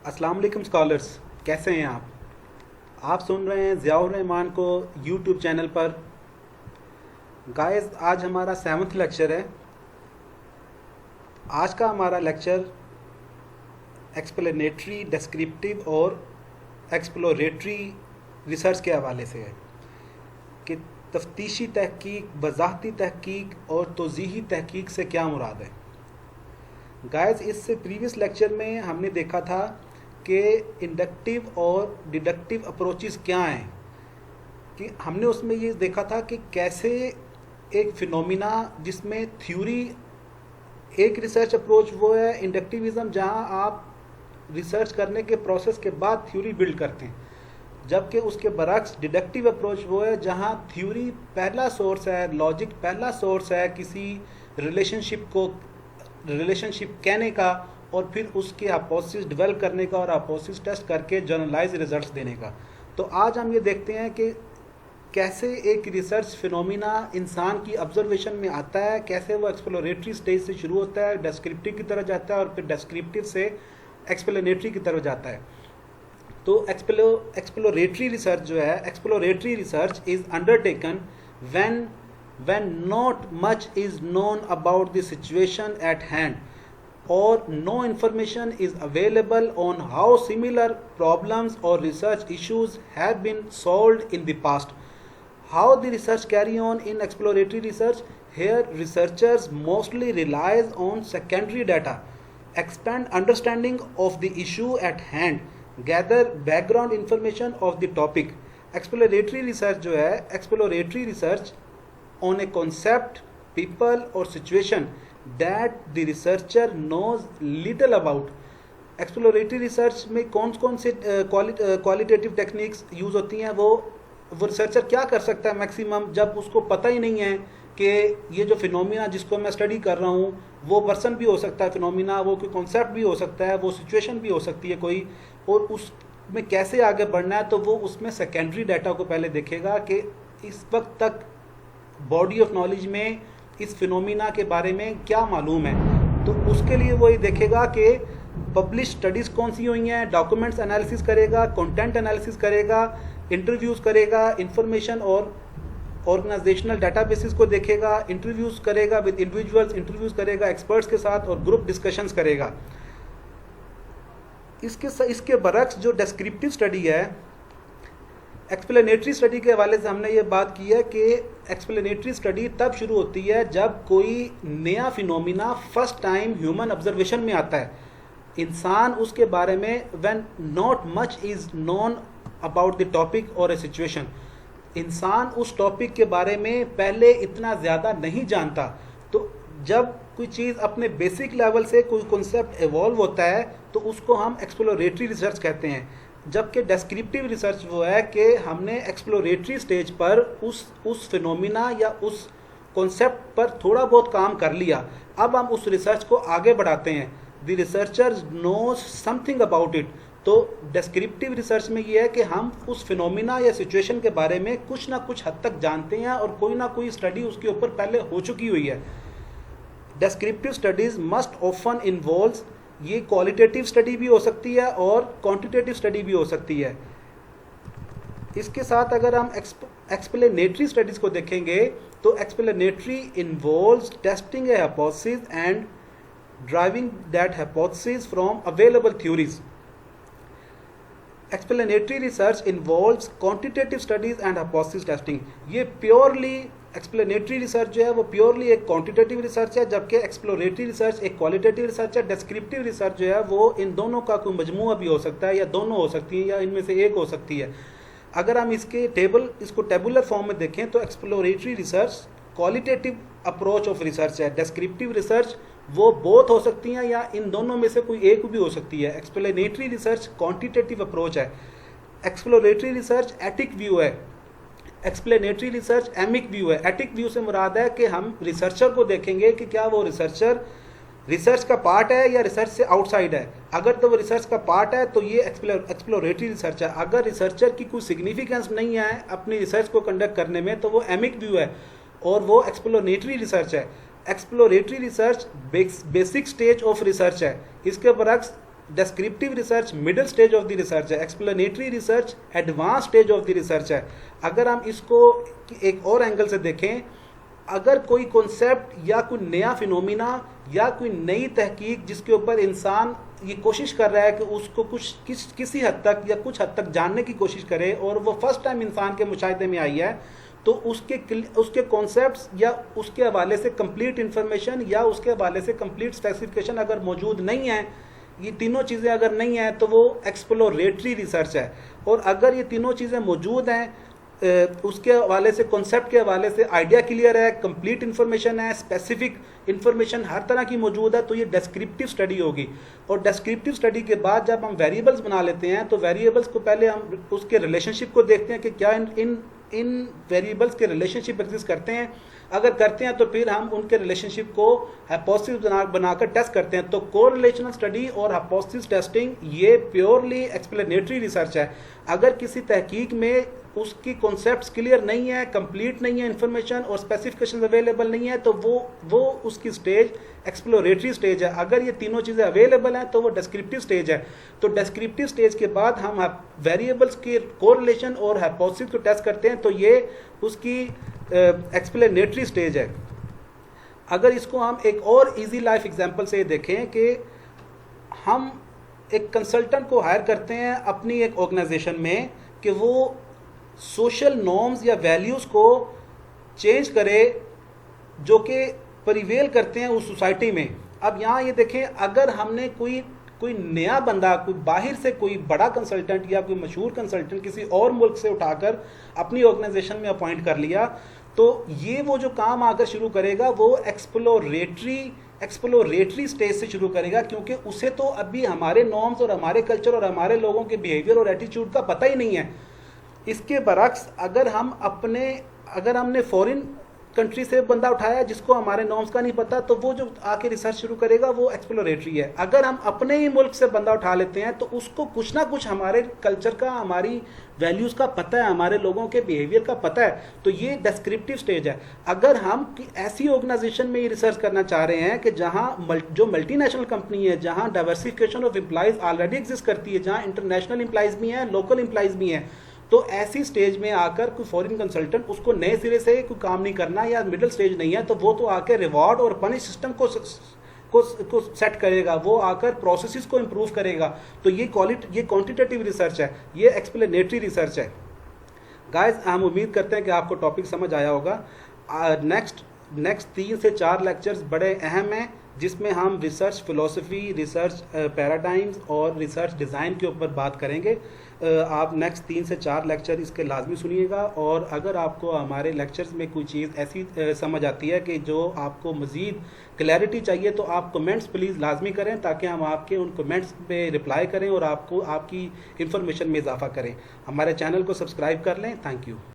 अस्सलाम वालेकुम स्कॉलर्स, कैसे हैं आप सुन रहे हैं ज़ियाउर रहमान को यूट्यूब चैनल पर। गाइस, आज हमारा 7th लेक्चर है। आज का हमारा लेक्चर एक्सप्लेनेटरी, डिस्क्रिप्टिव और एक्सप्लोरेटरी रिसर्च के हवाले से है कि तफ्तीशी तहकीक, वज़ाहती तहकीक और तौज़ीही तहकीक से क्या मुराद है। गाइस, इससे प्रीवियस लेक्चर में हमने देखा था कि इंडक्टिव और डिडक्टिव अप्रोचेस क्या हैं, कि हमने उसमें ये देखा था कि कैसे एक फिनोमिना जिसमें थ्योरी, एक रिसर्च अप्रोच वो है इंडक्टिविज़म, जहां आप रिसर्च करने के प्रोसेस के बाद थ्योरी बिल्ड करते हैं, जबकि उसके बरक्स डिडक्टिव अप्रोच वो है जहां थ्योरी पहला सोर्स है, लॉजिक पहला सोर्स है किसी रिलेशनशिप कहने का, और फिर उसके हाइपोथेसिस डेवलप करने का और हाइपोथेसिस टेस्ट करके जनरलाइज रिजल्ट्स देने का। तो आज हम ये देखते हैं कि कैसे एक रिसर्च फिनोमिना इंसान की ऑब्जर्वेशन में आता है, कैसे वो एक्सप्लोरेटरी स्टेज से शुरू होता है, डिस्क्रिप्टिव की तरफ जाता है और फिर डिस्क्रिप्टिव से एक्सप्लेनेटरी की तरफ जाता है। तो एक्सप्लोरेटरी रिसर्च जो है, exploratory research is undertaken when not much is known about the situation at hand, or no information is available on how similar problems or research issues have been solved in the past. How the research carry on in exploratory research? Here researchers mostly relies on secondary data, expand understanding of the issue at hand, gather background information of the topic. Exploratory research जो है, exploratory research on a concept, people or situation that the researcher knows little about. Exploratory research में कौन से qualitative techniques use होती हैं, वो researcher क्या कर सकता है मैक्सिमम, जब उसको पता ही नहीं है कि ये जो फिनोमिना जिसको मैं स्टडी कर रहा हूँ वो पर्सन भी हो सकता है, फिनोमिना वो कोई कॉन्सेप्ट भी हो सकता है, वो सिचुएशन भी हो सकती है कोई, और उसमें कैसे आगे बढ़ना है। तो वो उसमें सेकेंडरी डाटा को पहले देखेगा कि इस वक्त तक बॉडी ऑफ नॉलेज में इस फिनोमिना के बारे में क्या मालूम है। तो उसके लिए वो ये देखेगा कि पब्लिश स्टडीज़ कौन सी हुई हैं, डॉक्यूमेंट्स एनालिसिस करेगा, कंटेंट एनालिसिस करेगा, इंटरव्यूज़ करेगा, इंफॉर्मेशन और ऑर्गेनाइजेशनल डाटाबेसिस को देखेगा, इंटरव्यूज़ करेगा विद इंडिविजुअल्स, इंटरव्यूज़ करेगा एक्सपर्ट्स के साथ और ग्रुप डिस्कशंस करेगा। इसके बरक्स जो डिस्क्रिप्टिव स्टडी है, एक्सप्लेनेटरी स्टडी के हवाले से हमने ये बात की है कि एक्सप्लेनेटरी स्टडी तब शुरू होती है जब कोई नया phenomena first time human observation में आता है। इंसान उसके बारे में when not much is known about the topic और ए सिचुएशन, इंसान उस टॉपिक के बारे में पहले इतना ज़्यादा नहीं जानता। तो जब कोई चीज़ अपने बेसिक लेवल से कोई कॉन्सेप्ट एवॉल्व होता है तो उसको हम एक्सप्लोरेटरी रिसर्च कहते हैं। जबकि डिस्क्रिप्टिव रिसर्च वो है कि हमने एक्सप्लोरेटरी स्टेज पर उस फिनोमिना या उस कॉन्सेप्ट पर थोड़ा बहुत काम कर लिया, अब हम उस रिसर्च को आगे बढ़ाते हैं। The researcher knows something about it. तो डिस्क्रिप्टिव रिसर्च में ये है कि हम उस फिनोमिना या सिचुएशन के बारे में कुछ ना कुछ हद तक जानते हैं और कोई ना कोई स्टडी उसके ऊपर पहले हो चुकी हुई है। Descriptive studies must often involves, ये क्वालिटेटिव स्टडी भी हो सकती है और क्वांटिटेटिव स्टडी भी हो सकती है। इसके साथ अगर हम एक्सप्लेनेटरी स्टडीज को देखेंगे तो explanatory involves tasting a hypothesis and driving that hypothesis from available theories. Explanatory research involves quantitative studies and hypothesis testing. ये प्योरली एक्सप्लेनेटरी रिसर्च जो है वो प्योरली एक क्वांटिटेटिव रिसर्च है, जबकि एक्सप्लोरेटरी रिसर्च एक क्वालिटेटिव रिसर्च है। डिस्क्रिप्टिव रिसर्च जो है वो इन दोनों का कोई मजमूआ भी हो सकता है, या दोनों हो सकती है, या इनमें से एक हो सकती है। अगर हम इसको टेबुलर फॉर्म में देखें तो exploratory research qualitative approach of research है, डिस्क्रिप्टिव रिसर्च वो बोथ हो सकती हैं या इन दोनों में से कोई एक भी हो सकती है। एक्सप्लेनेटरी रिसर्च क्वांटिटेटिव अप्रोच है, एक्सप्लोरेटरी रिसर्च एथिक व्यू है, एक्सप्लेनेटरी रिसर्च एमिक व्यू है। एथिक व्यू से मुराद है कि हम रिसर्चर को देखेंगे कि क्या वो रिसर्चर रिसर्च का पार्ट है या रिसर्च से आउटसाइड है। अगर तो वो रिसर्च का पार्ट है तो ये एक्सप्लोरेटरी रिसर्च है। अगर रिसर्चर की कोई सिग्निफिकेंस नहीं है अपनी रिसर्च को कंडक्ट करने में तो वो एमिक व्यू है और वो एक्सप्लोरेटरी रिसर्च है। Exploratory research basic stage of research है। इसके बरक्स descriptive research middle stage of the research है, explanatory research advance stage of the research है। अगर हम इसको एक और एंगल से देखें, अगर कोई कॉन्सेप्ट या कोई नया फिनोमिना या कोई नई तहकीक जिसके ऊपर इंसान ये कोशिश कर रहा है कि उसको किसी हद तक या कुछ हद तक जानने की कोशिश करे और वो फर्स्ट टाइम इंसान के मुशाहिदे में आई है, तो उसके कॉन्सेप्ट्स या उसके हवाले से कंप्लीट इंफॉर्मेशन या उसके हवाले से कंप्लीट स्पेसिफिकेशन अगर मौजूद नहीं है, ये तीनों चीज़ें अगर नहीं हैं, तो वो एक्सप्लोरेटरी रिसर्च है। और अगर ये तीनों चीज़ें मौजूद हैं, उसके हवाले से कॉन्सेप्ट के हवाले से आइडिया क्लियर है, कंप्लीट इन्फॉर्मेशन है, स्पेसिफिक इन्फॉर्मेशन हर तरह की मौजूद है, तो ये डिस्क्रिप्टिव स्टडी होगी। और डिस्क्रिप्टिव स्टडी के बाद जब हम वेरिएबल्स बना लेते हैं, तो वेरिएबल्स को पहले हम उसके रिलेशनशिप को देखते हैं कि क्या इन वेरिएबल्स के रिलेशनशिप एग्जिस्ट करते हैं। अगर करते हैं तो फिर हम उनके रिलेशनशिप को हाइपोथेसिस बनाकर टेस्ट करते हैं। तो कोरिलेशनल स्टडी और हाइपोथेसिस टेस्टिंग ये प्योरली एक्सप्लेनेटरी रिसर्च है। अगर किसी तहकीक में उसकी कॉन्सेप्ट्स क्लियर नहीं है, कंप्लीट नहीं है इन्फॉर्मेशन और स्पेसिफिकेशन अवेलेबल नहीं है, तो वो उसकी स्टेज एक्सप्लोरेटरी स्टेज है। अगर ये तीनों चीज़ें अवेलेबल हैं तो वो डिस्क्रिप्टिव स्टेज है। तो डिस्क्रिप्टिव स्टेज के बाद हम वेरिएबल्स के कोरिलेशन और हाइपोथेसिस को टेस्ट करते हैं, तो ये उसकी एक्सप्लेनेटरी स्टेज है। अगर इसको हम एक और इजी लाइफ एग्जांपल से देखें कि हम एक कंसल्टेंट को हायर करते हैं अपनी एक ऑर्गेनाइजेशन में कि वो सोशल नॉर्म्स या वैल्यूज़ को चेंज करे जो कि प्रिवेल करते हैं उस सोसाइटी में। अब यहाँ ये देखें, अगर हमने कोई नया बंदा, कोई बाहर से कोई बड़ा कंसल्टेंट या कोई मशहूर कंसल्टेंट किसी और मुल्क से उठाकर अपनी ऑर्गेनाइजेशन में अपॉइंट कर लिया, तो ये वो जो काम आकर शुरू करेगा वो एक्सप्लोरेटरी स्टेज से शुरू करेगा, क्योंकि उसे तो अभी हमारे नॉर्म्स और हमारे कल्चर और हमारे लोगों के बिहेवियर और एटीट्यूड का पता ही नहीं है। इसके बरक्स अगर हमने फॉरेन कंट्री से बंदा उठाया जिसको हमारे नॉर्म्स का नहीं पता, तो वो जो आके रिसर्च शुरू करेगा वो एक्सप्लोरेटरी है। अगर हम अपने ही मुल्क से बंदा उठा लेते हैं तो उसको कुछ ना कुछ हमारे कल्चर का, हमारी वैल्यूज़ का पता है, हमारे लोगों के बिहेवियर का पता है, तो ये डिस्क्रिप्टिव स्टेज है। अगर हम ऐसी ऑर्गेनाइजेशन में ये रिसर्च करना चाह रहे हैं कि जहाँ जो मल्टीनेशनल कंपनी है, जहाँ diversification of employees already exist करती है, जहाँ इंटरनेशनल एम्प्लॉइज भी हैं, लोकल एम्प्लॉइज भी हैं, तो ऐसी स्टेज में आकर कोई फॉरेन कंसल्टेंट उसको नए सिरे से कोई काम नहीं करना या मिडिल स्टेज नहीं है, तो वो तो आकर रिवॉर्ड और पनिश सिस्टम को सेट करेगा, वो आकर प्रोसेसेस को इम्प्रूव करेगा। तो ये क्वांटिटेटिव रिसर्च है, ये एक्सप्लेनेटरी रिसर्च है। गाइस, हम उम्मीद करते हैं कि आपको टॉपिक समझ आया होगा। नेक्स्ट 3 से 4 लेक्चर्स बड़े अहम हैं, जिसमें हम रिसर्च फिलोसफी, रिसर्च पैराडाइम्स और रिसर्च डिज़ाइन के ऊपर बात करेंगे। आप नेक्स्ट 3 से 4 लेक्चर इसके लाजमी सुनिएगा। और अगर आपको हमारे लेक्चर्स में कोई चीज़ ऐसी समझ आती है कि जो आपको मज़ीद क्लैरिटी चाहिए, तो आप कमेंट्स प्लीज़ लाजमी करें, ताकि हम आपके उन कमेंट्स पे रिप्लाई करें और आपको आपकी इन्फॉर्मेशन में इजाफा करें। हमारे चैनल को सब्सक्राइब कर लें। Thank you.